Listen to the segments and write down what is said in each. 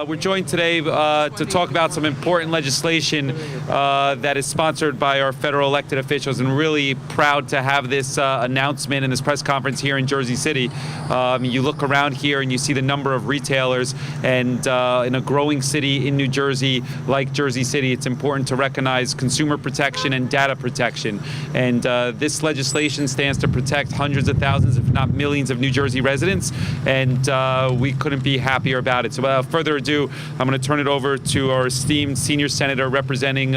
We're joined today to talk about some important legislation that is sponsored by our federal elected officials, and really proud to have this announcement and this press conference here in Jersey City. You look around here and you see the number of retailers, and in a growing city in New Jersey like Jersey City, it's important to recognize consumer protection and data protection. And this legislation stands to protect hundreds of thousands, if not millions, of New Jersey residents, and we couldn't be happier about it. So without further ado, I'm going to turn it over to our esteemed senior senator representing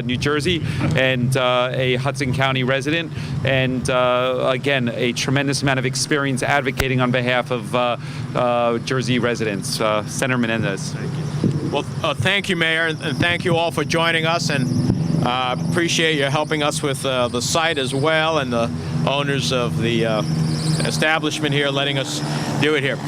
New Jersey, and a Hudson County resident, and again, a tremendous amount of experience advocating on behalf of Jersey residents. Senator Menendez. Thank you. Well, thank you, Mayor, and thank you all for joining us, and appreciate you helping us with the site as well, and the owners of the establishment here letting us do it here.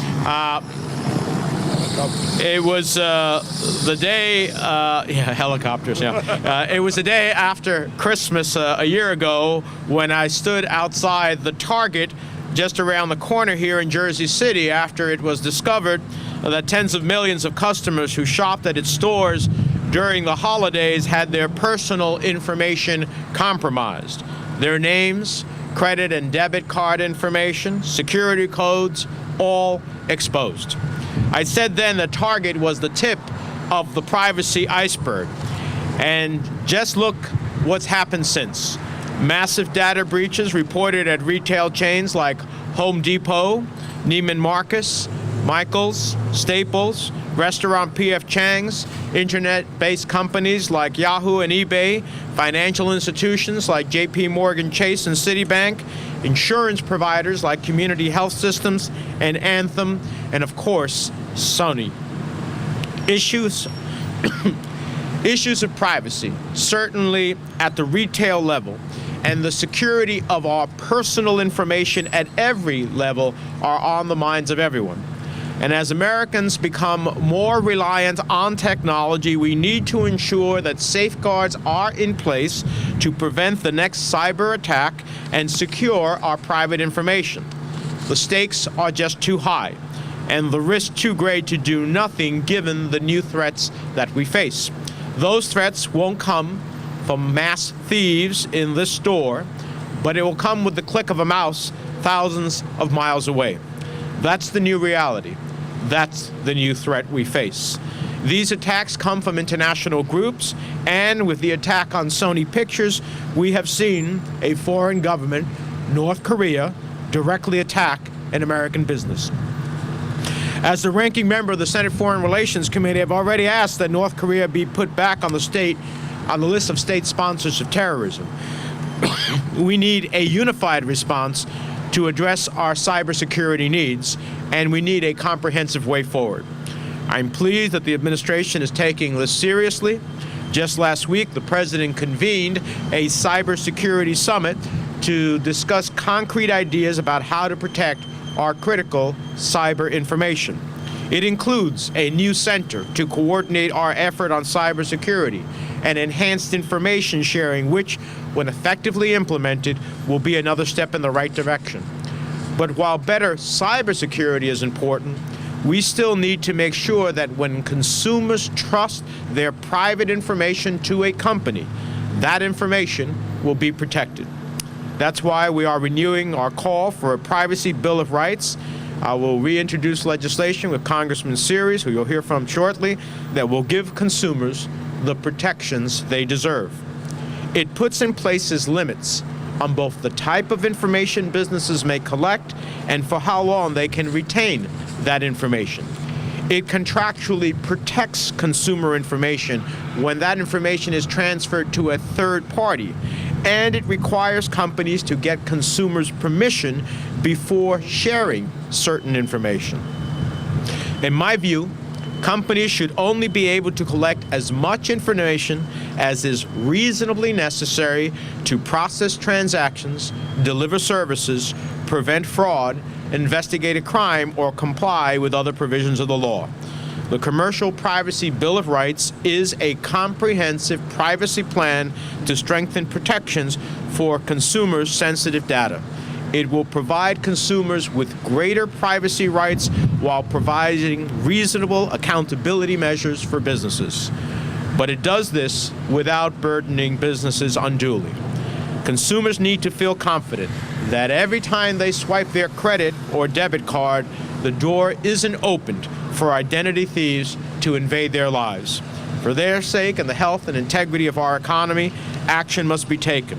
It was the day, helicopters, yeah. It was the day after Christmas a year ago when I stood outside the Target just around the corner here in Jersey City after it was discovered that tens of millions of customers who shopped at its stores during the holidays had their personal information compromised. Their names, credit and debit card information, security codes, all exposed. I said then that Target was the tip of the privacy iceberg. And just look what's happened since. Massive data breaches reported at retail chains like Home Depot, Neiman Marcus, Michaels, Staples, restaurant P.F. Chang's, internet-based companies like Yahoo and eBay, financial institutions like J.P. Morgan Chase and Citibank, insurance providers like Community Health Systems and Anthem, and of course, Sony. Issues of privacy, certainly at the retail level, and the security of our personal information at every level are on the minds of everyone. And as Americans become more reliant on technology, we need to ensure that safeguards are in place to prevent the next cyber attack and secure our private information. The stakes are just too high, and the risk too great to do nothing given the new threats that we face. Those threats won't come from mass thieves in this store, but it will come with the click of a mouse thousands of miles away. That's the new reality. That's the new threat we face. These attacks come from international groups, and with the attack on Sony Pictures, we have seen a foreign government, North Korea, directly attack an American business. As the ranking member of the Senate Foreign Relations Committee, I've already asked that North Korea be put back on the list of state sponsors of terrorism. We need a unified response to address our cybersecurity needs, and we need a comprehensive way forward. I'm pleased that the administration is taking this seriously. Just last week, the president convened a cybersecurity summit to discuss concrete ideas about how to protect our critical cyber information. It includes a new center to coordinate our effort on cybersecurity and enhanced information sharing, which, when effectively implemented, will be another step in the right direction. But while better cybersecurity is important, we still need to make sure that when consumers trust their private information to a company, that information will be protected. That's why we are renewing our call for a Privacy Bill of Rights. I will reintroduce legislation with Congressman Series, who you'll hear from shortly, that will give consumers the protections they deserve. It puts in place limits on both the type of information businesses may collect and for how long they can retain that information. It contractually protects consumer information when that information is transferred to a third party, and it requires companies to get consumers' permission before sharing certain information. In my view, companies should only be able to collect as much information as is reasonably necessary to process transactions, deliver services, prevent fraud, investigate a crime, or comply with other provisions of the law. The Commercial Privacy Bill of Rights is a comprehensive privacy plan to strengthen protections for consumers' sensitive data. It will provide consumers with greater privacy rights while providing reasonable accountability measures for businesses. But it does this without burdening businesses unduly. Consumers need to feel confident that every time they swipe their credit or debit card, the door isn't opened for identity thieves to invade their lives. For their sake and the health and integrity of our economy, action must be taken.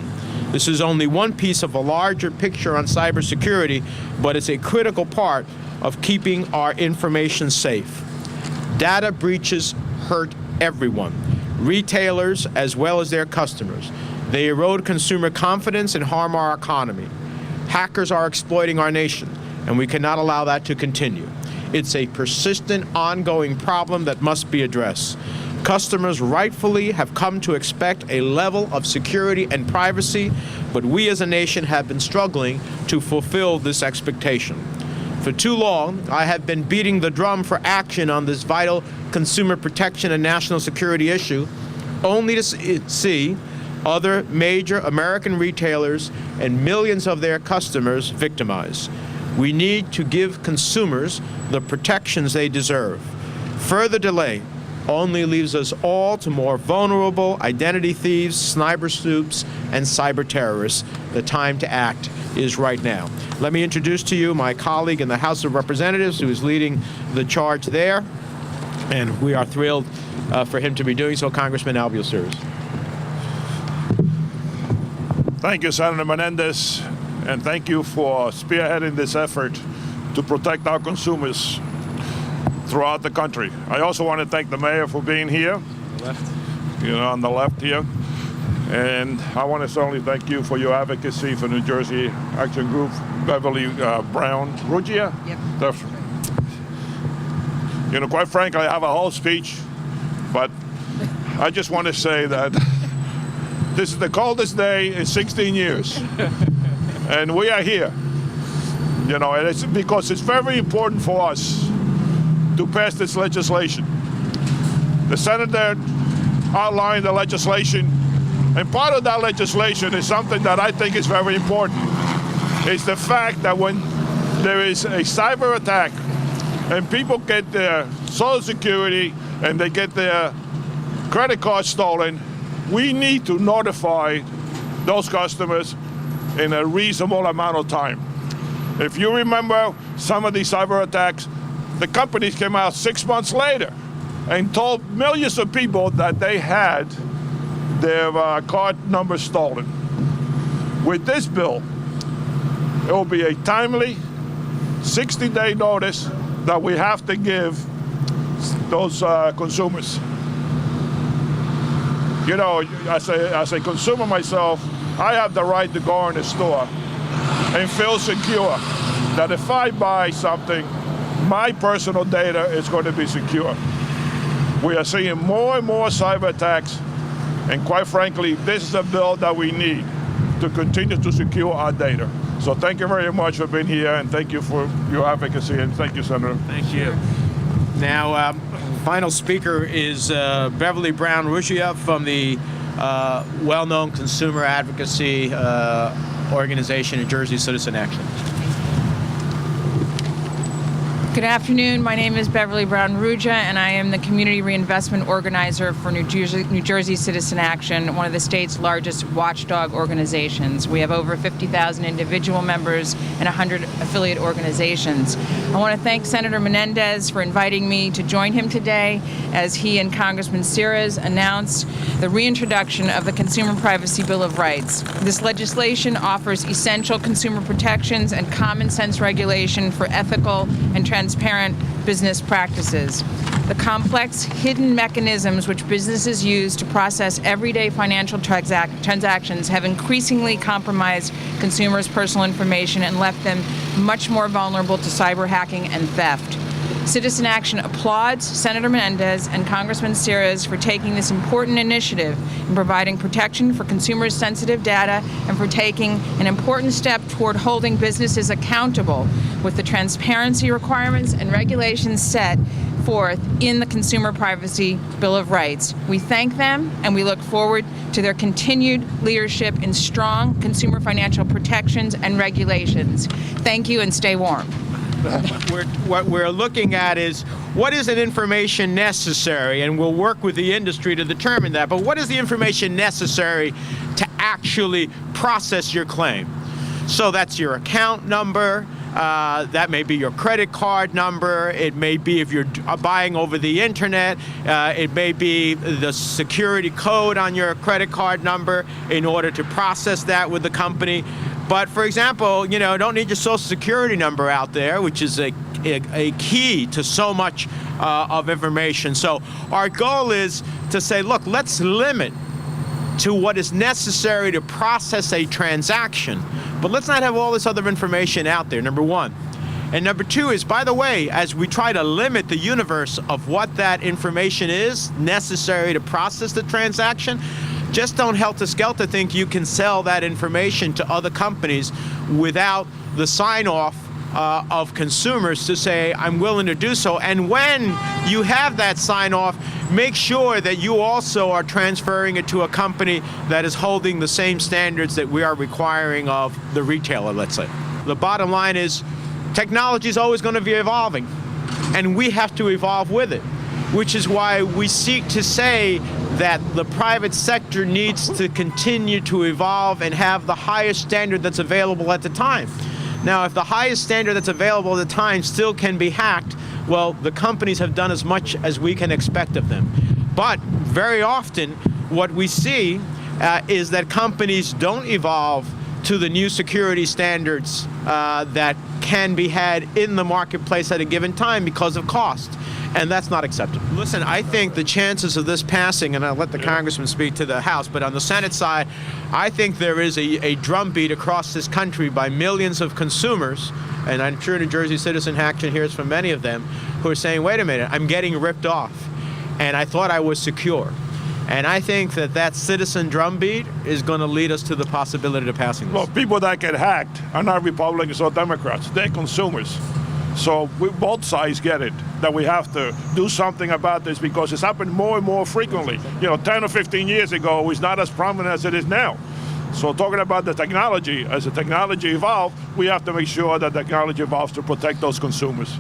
This is only one piece of a larger picture on cybersecurity, but it's a critical part of keeping our information safe. Data breaches hurt everyone, retailers as well as their customers. They erode consumer confidence and harm our economy. Hackers are exploiting our nation, and we cannot allow that to continue. It's a persistent, ongoing problem that must be addressed. Customers rightfully have come to expect a level of security and privacy, but we as a nation have been struggling to fulfill this expectation. For too long, I have been beating the drum for action on this vital consumer protection and national security issue, only to see other major American retailers and millions of their customers victimized. We need to give consumers the protections they deserve. Further delay only leaves us all to more vulnerable identity thieves, sniper sleuths, and cyber terrorists. The time to act is right now. Let me introduce to you my colleague in the House of Representatives who is leading the charge there, and we are thrilled for him to be doing so, Congressman Al Bucerius. Thank you, Senator Menendez, and thank you for spearheading this effort to protect our consumers throughout the country. I also want to thank the mayor for being here, on the left here. And I want to certainly thank you for your advocacy for New Jersey Action Group, Beverly Brown Ruggia. Yep. Quite frankly, I have a whole speech, but I just want to say that this is the coldest day in 16 years. And we are here. And it's because it's very important for us to pass this legislation. The senator outlined the legislation, and part of that legislation is something that I think is very important. It's the fact that when there is a cyber attack and people get their Social Security and they get their credit card stolen, we need to notify those customers in a reasonable amount of time. If you remember some of these cyber attacks, the companies came out 6 months later and told millions of people that they had their card numbers stolen. With this bill, it will be a timely 60-day notice that we have to give those consumers. As a consumer myself, I have the right to go in a store and feel secure that if I buy something, my personal data is going to be secure. We are seeing more and more cyber attacks, and quite frankly, this is a bill that we need to continue to secure our data. So thank you very much for being here, and thank you for your advocacy, and thank you, Senator. Thank you. Now, final speaker is Beverly Brown Ruggia from the well-known consumer advocacy organization, New Jersey Citizen Action. Good afternoon. My name is Beverly Brown Ruggia, and I am the Community Reinvestment Organizer for New Jersey Citizen Action, one of the state's largest watchdog organizations. We have over 50,000 individual members and 100 affiliate organizations. I want to thank Senator Menendez for inviting me to join him today as he and Congressman Steers announced the reintroduction of the Consumer Privacy Bill of Rights. This legislation offers essential consumer protections and common sense regulation for ethical and transparent business practices. The complex, hidden mechanisms which businesses use to process everyday financial transactions have increasingly compromised consumers' personal information and left them much more vulnerable to cyber hacking and theft. Citizen Action applauds Senator Menendez and Congressman Steers for taking this important initiative in providing protection for consumers' sensitive data and for taking an important step toward holding businesses accountable with the transparency requirements and regulations set forth in the Consumer Privacy Bill of Rights. We thank them, and we look forward to their continued leadership in strong consumer financial protections and regulations. Thank you, and stay warm. What we're looking at is what is an information necessary, and we'll work with the industry to determine that, but what is the information necessary to actually process your claim? So that's your account number, that may be your credit card number, it may be if you're buying over the internet, it may be the security code on your credit card number in order to process that with the company. But for example, don't need your social security number out there, which is a key to so much of information. So our goal is to say, look, let's limit to what is necessary to process a transaction, but let's not have all this other information out there, number one. And number two is, by the way, as we try to limit the universe of what that information is necessary to process the transaction, just don't helter-skelter think you can sell that information to other companies without the sign-off of consumers to say, I'm willing to do so. And when you have that sign-off, make sure that you also are transferring it to a company that is holding the same standards that we are requiring of the retailer, let's say. The bottom line is, technology is always going to be evolving, and we have to evolve with it, which is why we seek to say that the private sector needs to continue to evolve and have the highest standard that's available at the time. Now, if the highest standard that's available at the time still can be hacked, well, the companies have done as much as we can expect of them. But very often, what we see is that companies don't evolve to the new security standards that can be had in the marketplace at a given time because of cost. And that's not acceptable. Listen, I think the chances of this passing, and I'll let the congressman speak to the House, but on the Senate side, I think there is a drumbeat across this country by millions of consumers, and I'm sure New Jersey Citizen Action hears from many of them, who are saying, wait a minute, I'm getting ripped off, and I thought I was secure. And I think that citizen drumbeat is going to lead us to the possibility of passing this. Well, people that get hacked are not Republicans or Democrats. They're consumers. So both sides get it, that we have to do something about this because it's happened more and more frequently. 10 or 15 years ago, it was not as prominent as it is now. So talking about the technology, as the technology evolves, we have to make sure that technology evolves to protect those consumers.